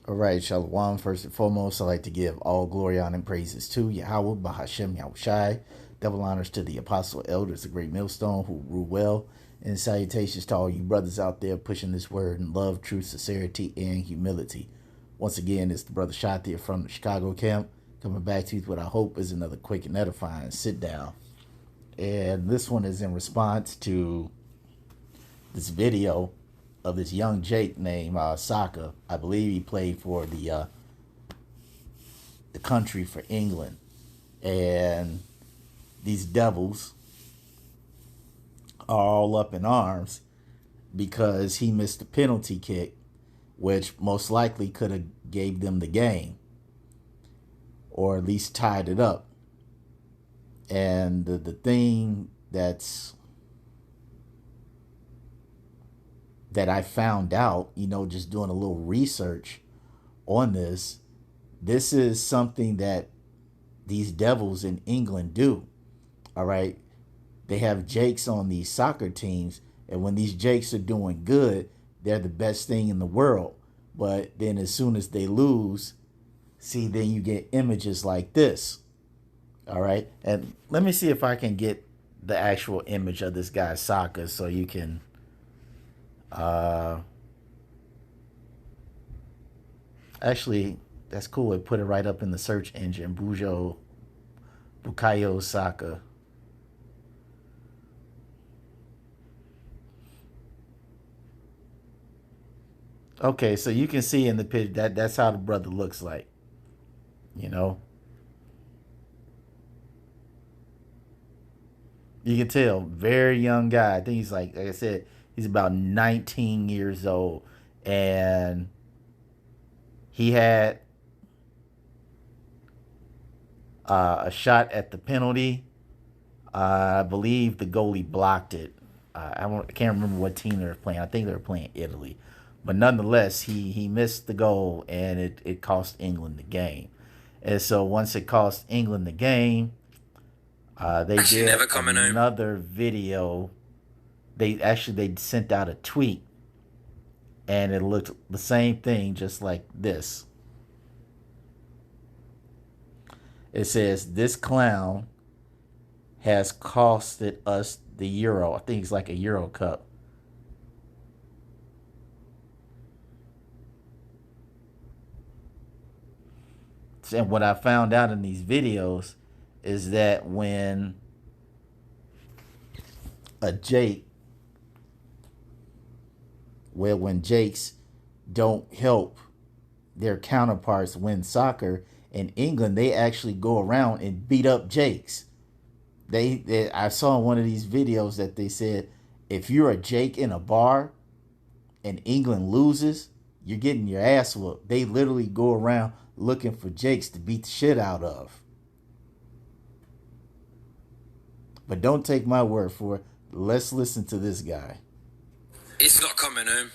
All right, Shalom. First and foremost, I'd like to give all glory, honor, and praises to Yahweh, Bahashem, Yahushai. Double honors to the apostle elders, the great millstone who rule well. And salutations to all you brothers out there pushing this word in love, truth, sincerity, and humility. Once again, it's the brother Shatia from the Chicago camp, coming back to you with what I hope is another quick and edifying sit down. And this one is in response to this video of this young Jake named Saka. I believe he played for the country for England. And these devils are all up in arms because he missed a penalty kick, which most likely could have gave them the game or at least tied it up. And the thing that I found out, just doing a little research on this is something that these devils in England do. All right. They have Jakes on these soccer teams, and when these Jakes are doing good, they're the best thing in the world. But then as soon as they lose, then you get images like this. All right. And let me see if I can get the actual image of this guy Saka so you can actually, that's cool. It put it right up in the search engine. Bukayo Saka. Okay, so you can see in the picture that's how the brother looks like. You can tell, very young guy. I think he's like I said, he's about 19 years old, and he had a shot at the penalty. I believe the goalie blocked it. I can't remember what team they were playing. I think they were playing Italy. But nonetheless, he missed the goal, and it cost England the game. And so once it cost England the game, they did another video. They sent out a tweet, and it looked the same thing, just like this. It says, "This clown has costed us the Euro." I think it's like a Euro Cup. And what I found out in these videos is that when Jakes don't help their counterparts win soccer in England, they actually go around and beat up Jakes. I saw in one of these videos that they said, if you're a Jake in a bar and England loses, you're getting your ass whooped. They literally go around looking for Jakes to beat the shit out of. But don't take my word for it. Let's listen to this guy. It's not coming home.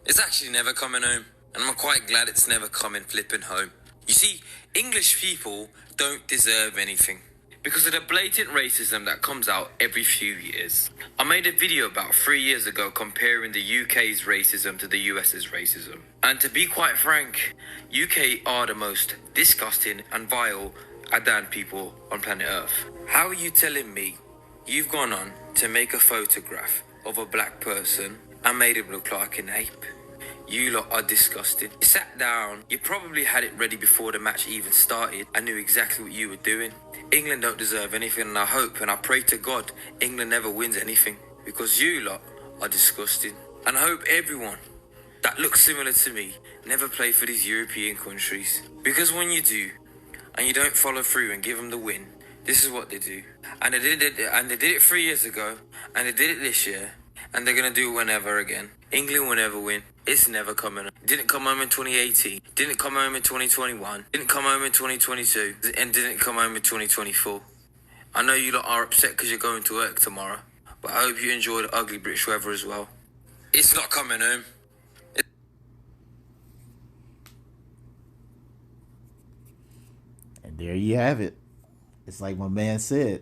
It's actually never coming home. And I'm quite glad it's never coming flipping home. You see, English people don't deserve anything because of the blatant racism that comes out every few years. I made a video about 3 years ago comparing the UK's racism to the US's racism. And to be quite frank, UK are the most disgusting and vile Adan people on planet Earth. How are you telling me you've gone on to make a photograph of a black person and made him look like an ape? You lot are disgusting. You sat down, you probably had it ready before the match even started and knew exactly what you were doing. England don't deserve anything, and I hope and I pray to God England never wins anything because you lot are disgusting. And I hope everyone that looks similar to me never play for these European countries, because when you do and you don't follow through and give them the win, this is what they do. And they did it 3 years ago, and they did it this year, and they're going to do it whenever again. England will never win. It's never coming home. Didn't come home in 2018. Didn't come home in 2021. Didn't come home in 2022. And didn't come home in 2024. I know you lot are upset because you're going to work tomorrow, but I hope you enjoy the ugly British weather as well. It's not coming home. And there you have it. It's like my man said.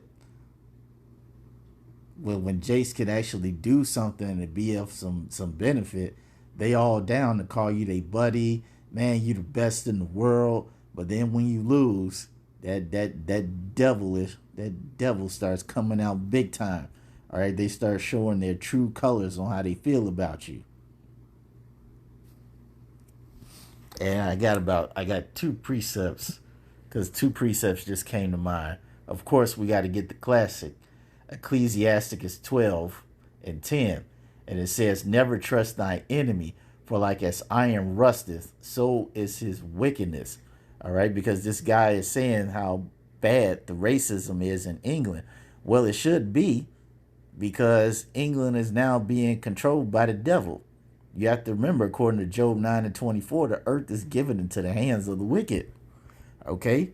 When Jace could actually do something and be of some benefit, they all down to call you their buddy. man, you the best in the world. But then when you lose, that devil starts coming out big time. All right, they start showing their true colors on how they feel about you. And I got two precepts, because two precepts just came to mind. Of course, we got to get the classic. Ecclesiasticus 12:10, and it says, "Never trust thy enemy, for like as iron rusteth, so is his wickedness." All right, because this guy is saying how bad the racism is in England. Well, it should be, because England is now being controlled by the devil. You have to remember, according to Job 9:24, the earth is given into the hands of the wicked. Okay?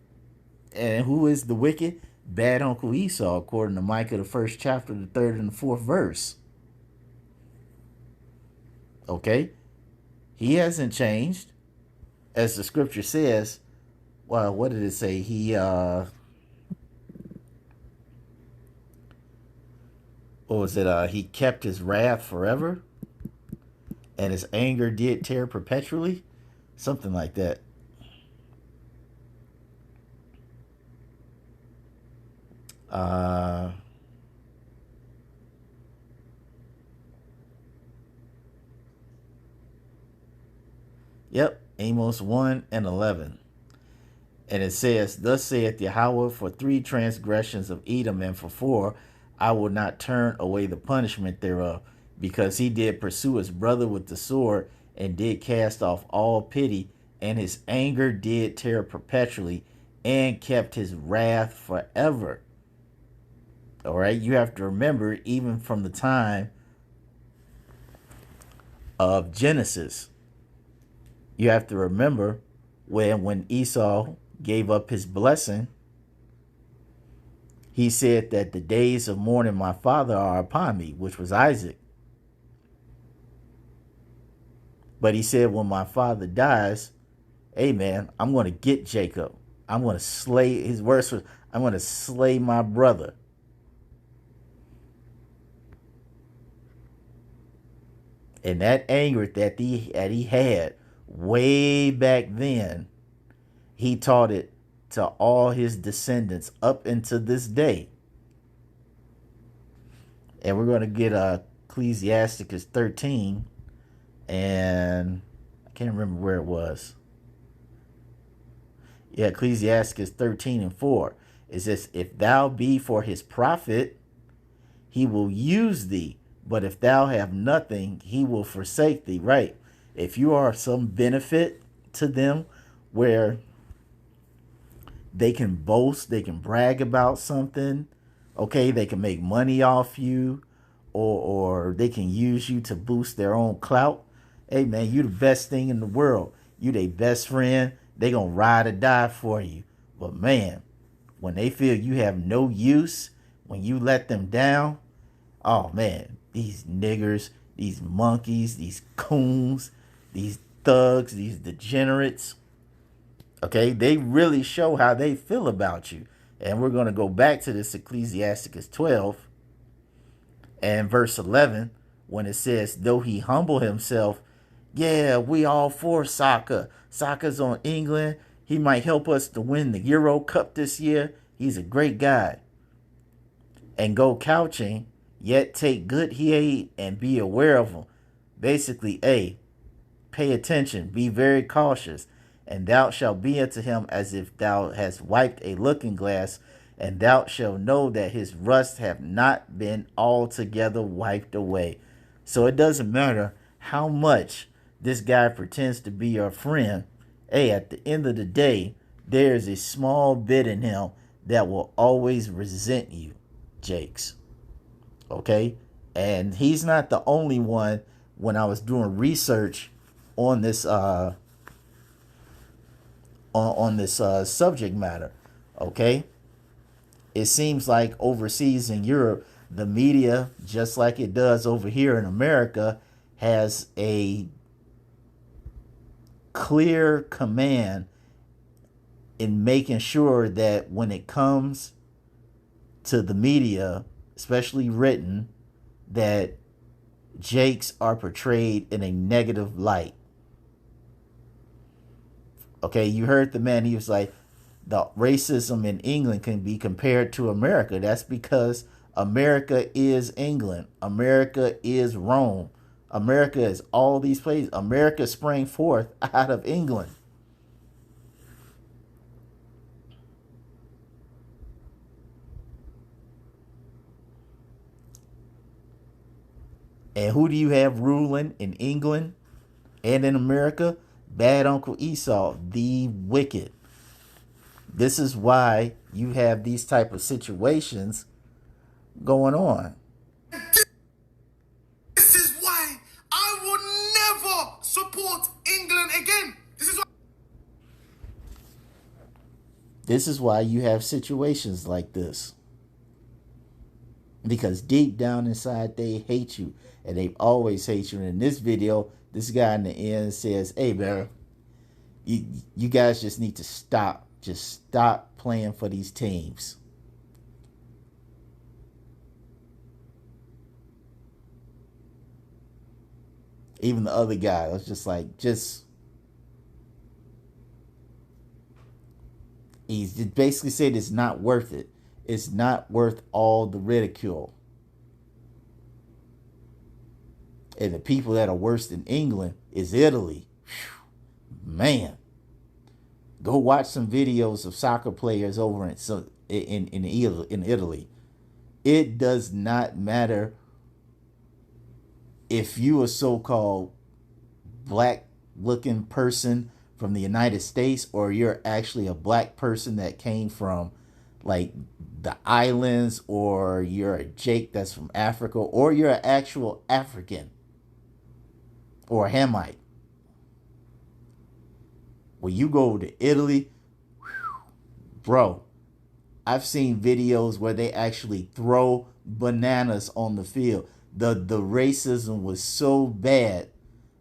And who is the wicked? Bad Uncle Esau, according to Micah, the first chapter, the third and the fourth verse. Okay? He hasn't changed. As the scripture says, well, what did it say? What was it? He kept his wrath forever, and his anger did tear perpetually. Something like that. Uh, yep, Amos 1:11. And it says, "Thus saith Yahweh, for 3 transgressions of Edom, and for 4, I will not turn away the punishment thereof, because he did pursue his brother with the sword, and did cast off all pity, and his anger did tear perpetually, and kept his wrath forever." All right, you have to remember, even from the time of Genesis, you have to remember when Esau gave up his blessing, he said that the days of mourning my father are upon me, which was Isaac. But he said, when my father dies, hey man, I'm going to get Jacob. I'm going to slay, his words was, I'm going to slay my brother. And that anger that he had way back then, he taught it to all his descendants up into this day. And we're going to get Ecclesiasticus 13, and I can't remember where it was. Yeah, Ecclesiasticus 13:4. It says, "If thou be for his profit, he will use thee. But if thou have nothing, he will forsake thee." Right. If you are some benefit to them, where they can boast, they can brag about something, okay, they can make money off you, or they can use you to boost their own clout. Hey man, you the best thing in the world. You their best friend. They gonna ride or die for you. But man, when they feel you have no use, when you let them down, oh man, these niggers, these monkeys, these coons, these thugs, these degenerates, okay, they really show how they feel about you. And we're going to go back to this Ecclesiasticus 12 and verse 11, when it says, "Though he humble himself," yeah, we all for Saka. Saka's on England. He might help us to win the Euro Cup this year. He's a great guy. "And go couching, yet take good heed and be aware of him." Basically, pay attention, be very cautious. "And thou shalt be unto him as if thou hast wiped a looking glass, and thou shalt know that his rust have not been altogether wiped away." So it doesn't matter how much this guy pretends to be your friend. At the end of the day, there's a small bit in him that will always resent you, Jakes. Okay? And he's not the only one. When I was doing research on this on this subject matter, okay, it seems like overseas in Europe, the media, just like it does over here in America, has a clear command in making sure that when it comes to the media, especially written, that Jakes are portrayed in a negative light. Okay, you heard the man. He was like, the racism in England can be compared to America. That's because America is England. America is Rome. America is all these places. America sprang forth out of England. And who do you have ruling in England and in America? Bad Uncle Esau, the wicked. This is why you have these type of situations going on. This is why I will never support England again. This is why you have situations like this. Because deep down inside, they hate you. And they've always hate you. And in this video, this guy in the end says, hey, man, you guys just need to stop. Just stop playing for these teams. Even the other guy was just like, he's just basically said it's not worth it. It's not worth all the ridicule. And the people that are worse than England is Italy. Whew, man. Go watch some videos of soccer players over in Italy. It does not matter if you a so-called black looking person from the United States or you're actually a black person that came from like the islands, or you're a Jake that's from Africa, or you're an actual African or a Hamite. When you go to Italy, whew, bro, I've seen videos where they actually throw bananas on the field. The racism was so bad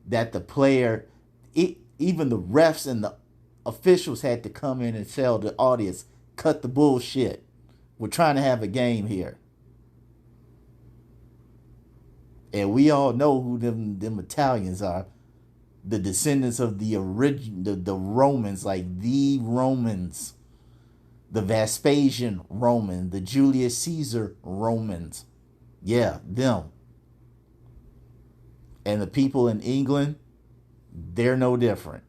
that the player, even the refs and the officials had to come in and tell the audience, cut the bullshit. We're trying to have a game here. And we all know who them Italians are. The descendants of the original, the Romans, like the Romans. The Vespasian Roman, the Julius Caesar Romans. Yeah, them. And the people in England, they're no different.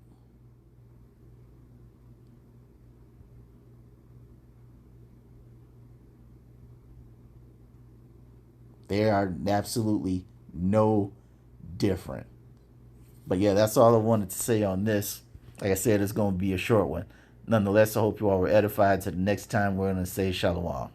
They are absolutely no different. But yeah, that's all I wanted to say on this. Like I said, it's going to be a short one. Nonetheless, I hope you all were edified. Till the next time, we're going to say shalom.